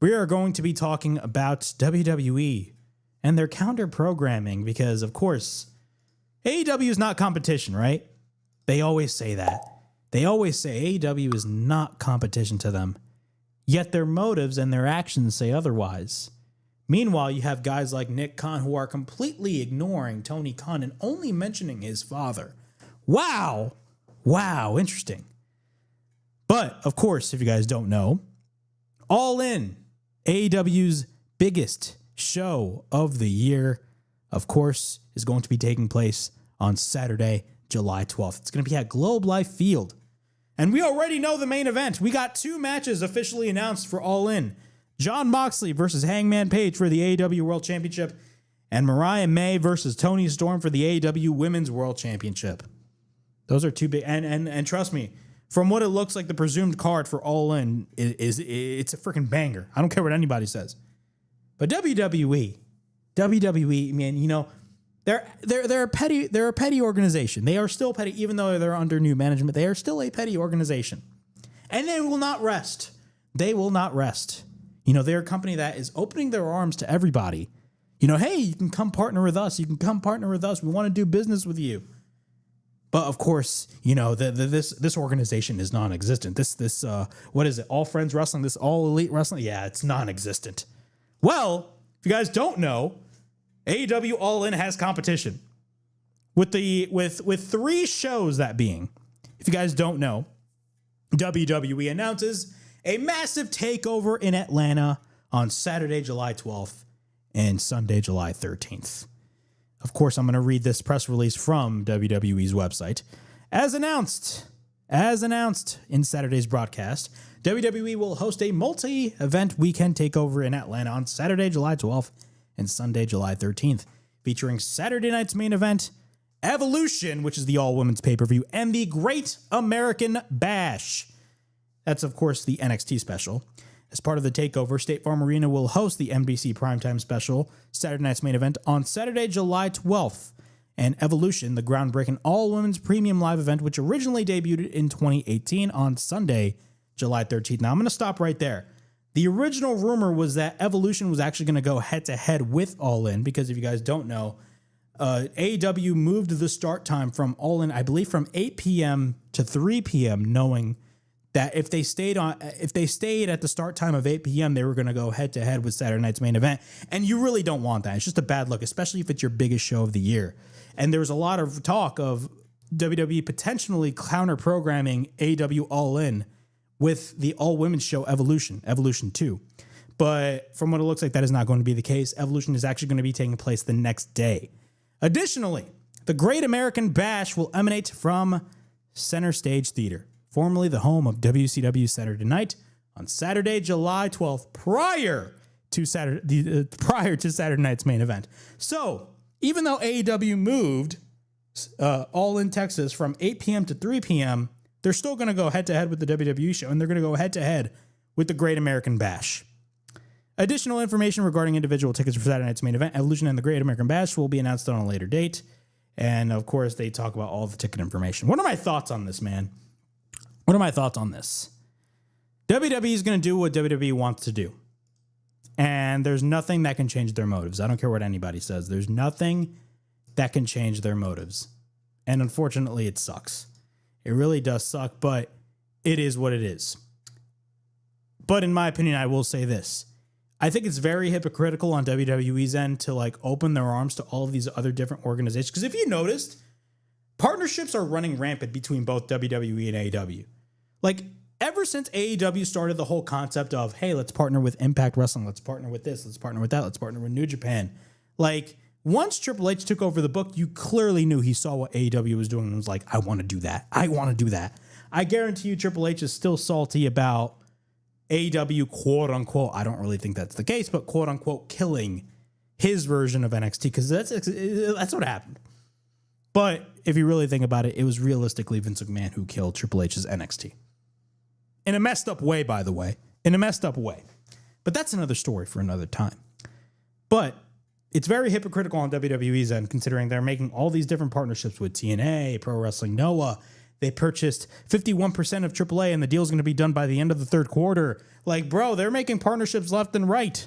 we are going to be talking about WWE and their counter programming because, of course, AEW is not competition, right? They always say that. They always say AEW is not competition to them, yet their motives and their actions say otherwise. Meanwhile, you have guys like Nick Khan who are completely ignoring Tony Khan and only mentioning his father. Wow. Wow, interesting. But, of course, if you guys don't know, All In, AEW's biggest show of the year, of course, is going to be taking place on Saturday, July 12th. It's going to be at Globe Life Field. And we already know the main event. We got 2 matches officially announced for All In. Jon Moxley versus Hangman Page for the AEW World Championship, and Mariah May versus Toni Storm for the AEW Women's World Championship. Those are 2 big, and trust me, from what it looks like, the presumed card for All In it's a freaking banger. I don't care what anybody says. But WWE, man, you know, they're a petty organization. They are still petty, even though they're under new management. They are still a petty organization, and they will not rest. They will not rest. You know, they're a company that is opening their arms to everybody. You know, hey, you can come partner with us. You can come partner with us. We want to do business with you. But of course, you know, this organization is non-existent. This what is it? All Friends Wrestling, this All Elite Wrestling? Yeah, it's non-existent. Well, if you guys don't know, AEW All In has competition. With 3 shows, that being, if you guys don't know, WWE announces a massive takeover in Atlanta on Saturday, July 12th and Sunday, July 13th. Of course, I'm going to read this press release from WWE's website. As announced in Saturday's broadcast, WWE will host a multi-event weekend takeover in Atlanta on Saturday, July 12th and Sunday, July 13th, featuring Saturday night's main event, Evolution, which is the all-women's pay-per-view, and the Great American Bash. That's, of course, the NXT special. As part of the takeover, State Farm Arena will host the NBC Primetime Special, Saturday night's main event, on Saturday, July 12th. And Evolution, the groundbreaking all-women's premium live event, which originally debuted in 2018 on Sunday, July 13th. Now, I'm going to stop right there. The original rumor was that Evolution was actually going to go head-to-head with All In, because if you guys don't know, AEW moved the start time from All In, I believe, from 8 p.m. to 3 p.m., knowing that if they stayed at the start time of 8 p.m., they were going to go head-to-head with Saturday night's main event. And you really don't want that. It's just a bad look, especially if it's your biggest show of the year. And there was a lot of talk of WWE potentially counter-programming AEW All In with the all-women's show Evolution 2. But from what it looks like, that is not going to be the case. Evolution is actually going to be taking place the next day. Additionally, the Great American Bash will emanate from Center Stage Theater, formerly the home of WCW Saturday Night, on Saturday, July 12th, prior to Saturday night's main event. So, even though AEW moved All In Texas from 8 p.m. to 3 p.m., they're still going to go head-to-head with the WWE show, and they're going to go head-to-head with the Great American Bash. Additional information regarding individual tickets for Saturday night's main event, Evolution and the Great American Bash, will be announced on a later date. And, of course, they talk about all the ticket information. What are my thoughts on this, man? What are my thoughts on this? WWE is going to do what WWE wants to do. And there's nothing that can change their motives. I don't care what anybody says. There's nothing that can change their motives. And unfortunately, it sucks. It really does suck, but it is what it is. But in my opinion, I will say this. I think it's very hypocritical on WWE's end to like open their arms to all of these other different organizations. Because if you noticed, partnerships are running rampant between both WWE and AEW. Like, ever since AEW started the whole concept of, hey, let's partner with Impact Wrestling, let's partner with this, let's partner with that, let's partner with New Japan. Like, once Triple H took over the book, you clearly knew he saw what AEW was doing and was like, I want to do that. I want to do that. I guarantee you Triple H is still salty about AEW, quote unquote, I don't really think that's the case, but quote unquote, killing his version of NXT, because that's what happened. But if you really think about it, it was realistically Vince McMahon who killed Triple H's NXT. In a messed up way, by the way. In a messed up way. But that's another story for another time. But it's very hypocritical on WWE's end, considering they're making all these different partnerships with TNA, Pro Wrestling Noah, they purchased 51% of AAA and the deal's going to be done by the end of the third quarter. Like, bro, they're making partnerships left and right.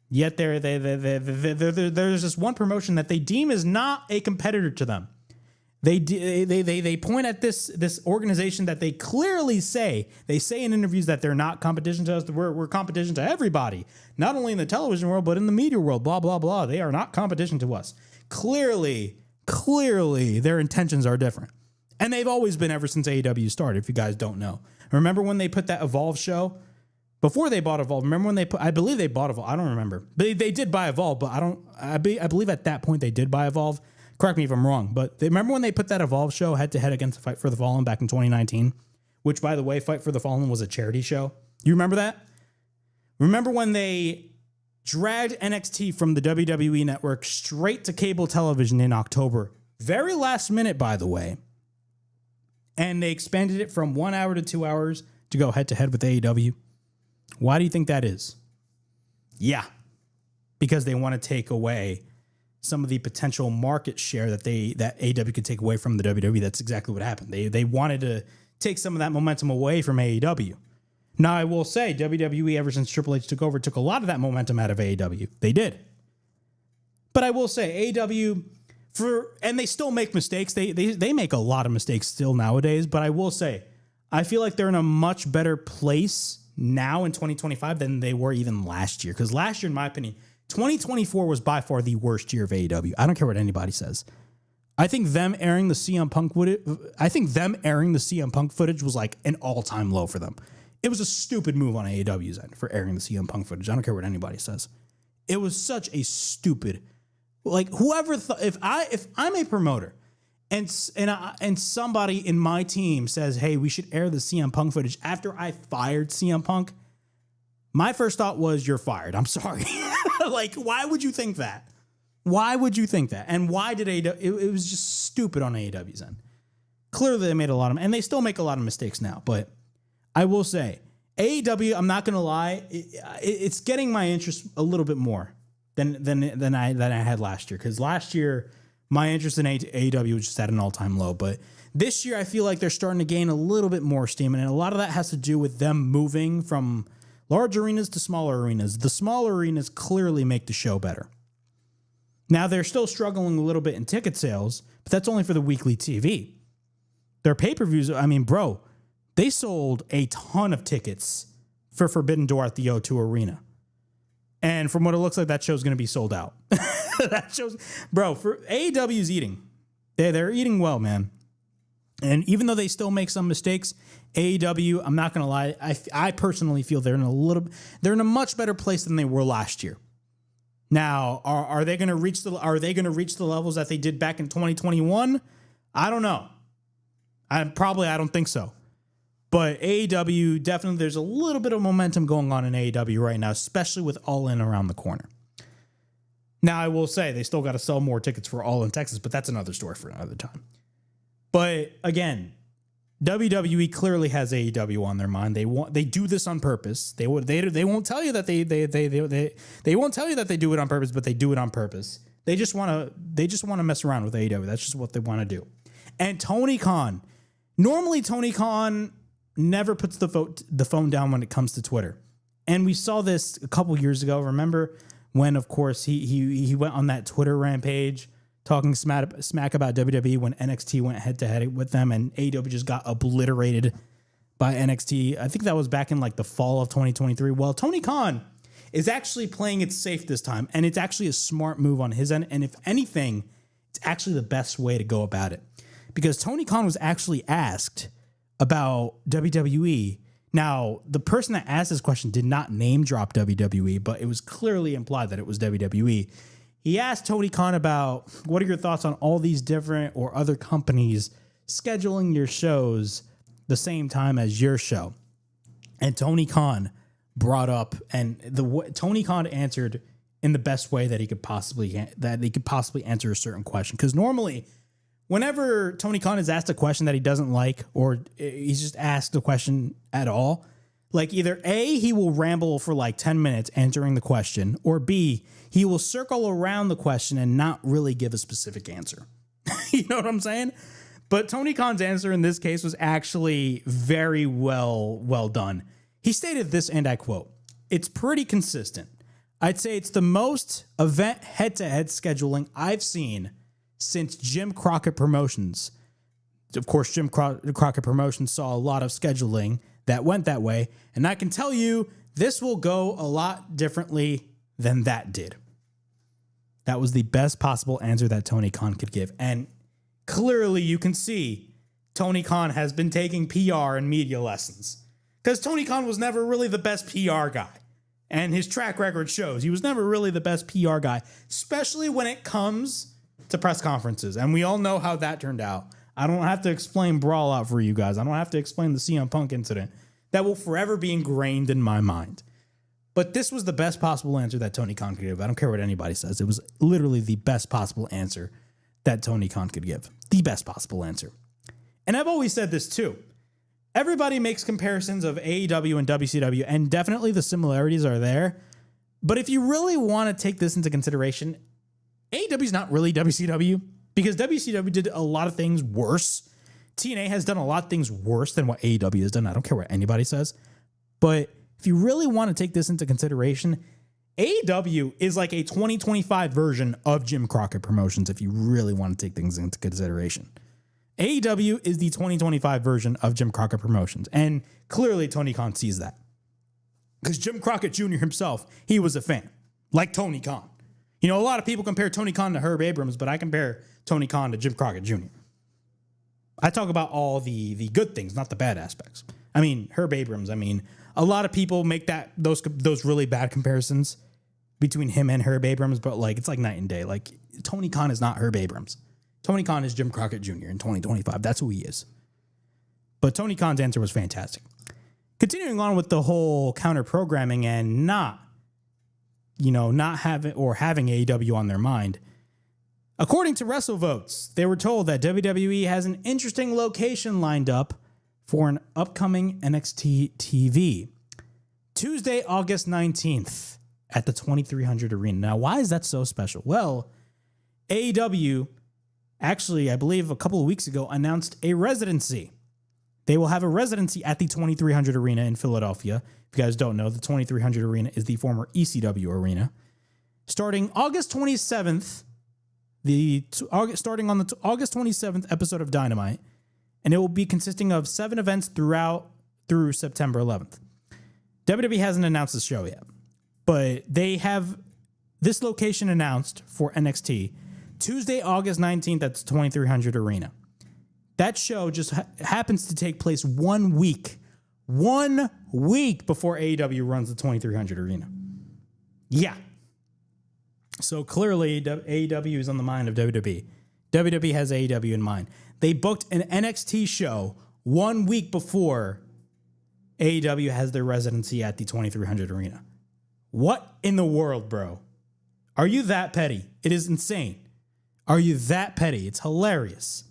Yet there's this one promotion that they deem is not a competitor to them. They point at this organization that they clearly say in interviews that they're not competition to us. We're competition to everybody, not only in the television world but in the media world. Blah blah blah. They are not competition to us. Clearly, their intentions are different, and they've always been ever since AEW started. If you guys don't know, remember when they put that Evolve show before they bought Evolve? Remember when they put? I believe they bought Evolve. I don't remember. They did buy Evolve, but I believe at that point they did buy Evolve. Correct me if I'm wrong, but remember when they put that Evolve show head-to-head against Fight for the Fallen back in 2019? Which, by the way, Fight for the Fallen was a charity show. You remember that? Remember when they dragged NXT from the WWE network straight to cable television in October? Very last minute, by the way. And they expanded it from 1 hour to 2 hours to go head-to-head with AEW. Why do you think that is? Yeah, because they want to take away some of the potential market share that AEW could take away from the WWE. That's exactly what happened. They wanted to take some of that momentum away from AEW. Now, I will say WWE, ever since Triple H took over, took a lot of that momentum out of AEW. They did. But I will say AEW, and they still make mistakes. They make a lot of mistakes still nowadays. But I will say, I feel like they're in a much better place now in 2025 than they were even last year. Because last year, in my opinion, 2024 was by far the worst year of AEW. I don't care what anybody says. I think them airing the CM Punk footage was like an all-time low for them. It was a stupid move on AEW's end for airing the CM Punk footage. I don't care what anybody says. It was such a stupid, like, whoever thought, if I'm a promoter and somebody in my team says, "Hey, we should air the CM Punk footage," after I fired CM Punk, my first thought was, "You're fired. I'm sorry." Like, why would you think that? Why would you think that? And why did AEW? It was just stupid on AEW's end. Clearly, they made a lot of, and they still make a lot of mistakes now. But I will say, AEW, I'm not going to lie, it's getting my interest a little bit more than I had last year. Because last year, my interest in AEW was just at an all-time low. But this year, I feel like they're starting to gain a little bit more steam. And a lot of that has to do with them moving from large arenas to smaller arenas. The smaller arenas clearly make the show better. Now, they're still struggling a little bit in ticket sales, but that's only for the weekly TV. Their pay-per-views, I mean, bro, they sold a ton of tickets for Forbidden Door at the O2 Arena. And from what it looks like, that show's going to be sold out. That show's, bro, for AEW's eating. They're eating well, man. And even though they still make some mistakes, AEW, I'm not going to lie, I personally feel they're in a much better place than they were last year. Now, are they going to reach the levels that they did back in 2021? I don't know. I don't think so. But AEW, definitely there's a little bit of momentum going on in AEW right now, especially with All In around the corner. Now, I will say they still got to sell more tickets for All In Texas, but that's another story for another time. But again, WWE clearly has AEW on their mind. They do this on purpose. They won't tell you that they won't tell you that they do it on purpose, but they do it on purpose. They just want to mess around with AEW. That's just what they want to do. And Tony Khan, normally Tony Khan never puts the phone down when it comes to Twitter. And we saw this a couple years ago. Remember when, of course, he went on that Twitter rampage talking smack about WWE when NXT went head-to-head with them and AEW just got obliterated by NXT. I think that was back in like the fall of 2023. Well, Tony Khan is actually playing it safe this time, and it's actually a smart move on his end. And if anything, it's actually the best way to go about it. Because Tony Khan was actually asked about WWE. Now, the person that asked this question did not name drop WWE, but it was clearly implied that it was WWE. He asked Tony Khan about, what are your thoughts on all these different or other companies scheduling your shows the same time as your show? And Tony Khan brought up, and Tony Khan answered in the best way that he could possibly answer a certain question. Because normally, whenever Tony Khan is asked a question that he doesn't like, or he's just asked a question at all, like either A, he will ramble for like 10 minutes answering the question, or B, he will circle around the question and not really give a specific answer. You know what I'm saying? But Tony Khan's answer in this case was actually very well done. He stated this, and I quote, "It's pretty consistent. I'd say it's the most event head-to-head scheduling I've seen since Jim Crockett Promotions." Of course, Jim Crockett Promotions saw a lot of scheduling that went that way, and I can tell you this will go a lot differently than that did. That was the best possible answer that Tony Khan could give. And clearly you can see Tony Khan has been taking PR and media lessons, because Tony Khan was never really the best PR guy. And his track record shows he was never really the best PR guy, especially when it comes to press conferences. And we all know how that turned out. I don't have to explain Brawl Out for you guys. I don't have to explain the CM Punk incident. That will forever be ingrained in my mind. But this was the best possible answer that Tony Khan could give. I don't care what anybody says. It was literally the best possible answer that Tony Khan could give. The best possible answer. And I've always said this too. Everybody makes comparisons of AEW and WCW, and definitely the similarities are there. But if you really want to take this into consideration, AEW is not really WCW, because WCW did a lot of things worse. TNA has done a lot of things worse than what AEW has done. I don't care what anybody says. But if you really want to take this into consideration, AEW is like a 2025 version of Jim Crockett Promotions, if you really want to take things into consideration. AEW is the 2025 version of Jim Crockett Promotions, and clearly Tony Khan sees that. Because Jim Crockett Jr. himself, he was a fan, like Tony Khan. You know, a lot of people compare Tony Khan to Herb Abrams, but I compare Tony Khan to Jim Crockett Jr. I talk about all the good things, not the bad aspects. I mean, Herb Abrams, a lot of people make those really bad comparisons between him and Herb Abrams, but like it's like night and day. Like Tony Khan is not Herb Abrams. Tony Khan is Jim Crockett Jr. in 2025. That's who he is. But Tony Khan's answer was fantastic. Continuing on with the whole counter programming and not having AEW on their mind. According to WrestleVotes, they were told that WWE has an interesting location lined up for an upcoming NXT TV. Tuesday, August 19th at the 2300 Arena. Now, why is that so special? Well, AEW actually, I believe a couple of weeks ago, announced a residency. They will have a residency at the 2300 Arena in Philadelphia. If you guys don't know, the 2300 Arena is the former ECW Arena. Starting August 27th, starting on the August 27th episode of Dynamite, and it will be consisting of 7 events through September 11th. WWE hasn't announced the show yet, but they have this location announced for NXT Tuesday, August 19th at the 2300 Arena. That show just happens to take place 1 week before AEW runs the 2300 Arena. Yeah. So clearly AEW is on the mind of WWE. WWE has AEW in mind. They booked an NXT show 1 week before AEW has their residency at the 2300 Arena. What in the world, bro? Are you that petty? It is insane. Are you that petty? It's hilarious.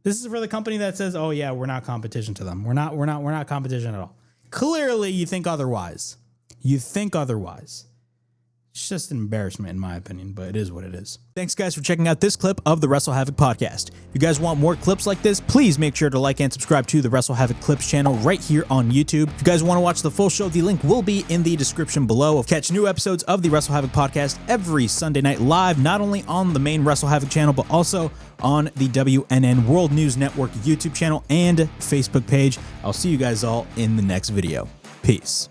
This is for the company that says, "Oh yeah, we're not competition to them. We're not competition at all." Clearly, you think otherwise. It's just an embarrassment in my opinion, but it is what it is. Thanks guys for checking out this clip of the WrestleHavoc podcast. If you guys want more clips like this, please make sure to like and subscribe to the WrestleHavoc Clips channel right here on YouTube. If you guys want to watch the full show, the link will be in the description below. Catch new episodes of the WrestleHavoc podcast every Sunday night live, not only on the main WrestleHavoc channel, but also on the WNN World News Network YouTube channel and Facebook page. I'll see you guys all in the next video. Peace.